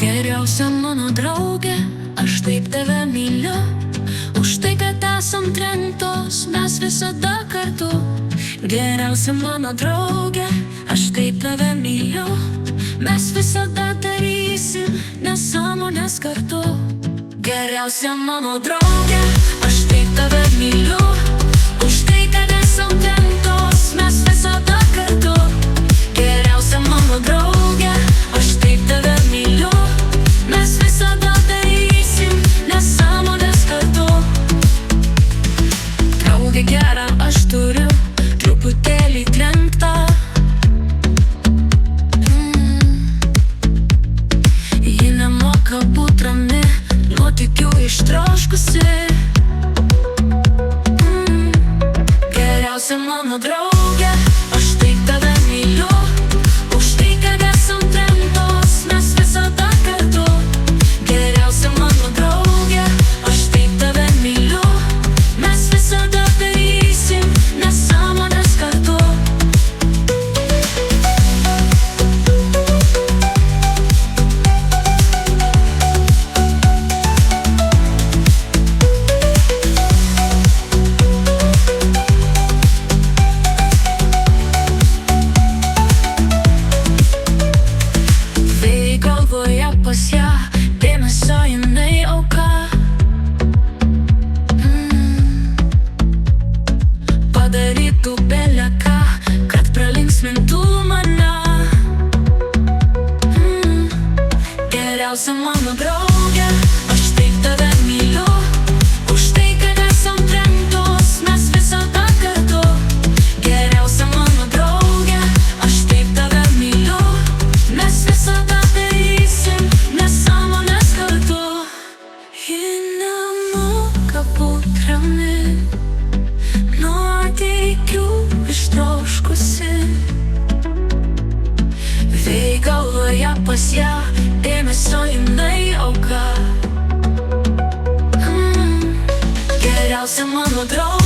Geriausia mano draugė, aš taip tave myliu. Už tai, kad esam trenktos, mes visada kartu. Geriausia mano draugė, aš taip tave myliu. Mes visada darysim nesąmones kartu. Geriausia mano draugė, aš taip tave myliu. Už tai, kad esam trenktos, mes visada kartu. Geriausia mano draugė, aš taip tave myliu. Mes visada darysim nesąmones kartu. Draugė gera aš turiu, truputėlį trenktą. Ji nemoka būt rami, nuotykių ištroškusi. Geriausia mano draugė, aš taip tave myliu. Už tai, kad esam trenktos, mes visada kartu. Geriausia mano draugė, aš taip tave myliu. Mes visada darysim nesąmones kartu. Galvoje pas ją, dėmesio jinai auka. Padarytų bele ką, kad pralinksmintų mane. Geriausia mano draugė, aš taip tave myliu. Už tai, kad esam trenktos, mes visada kartu. Geriausia mano draugė, aš taip tave myliu. Mes visada darysim nesąmones kartu. Ji nemoka būt rami, nuotykių ištroškusi. Vėjai galvoje pas ją, dėmesio jinai auka. Geriausia mano draugė.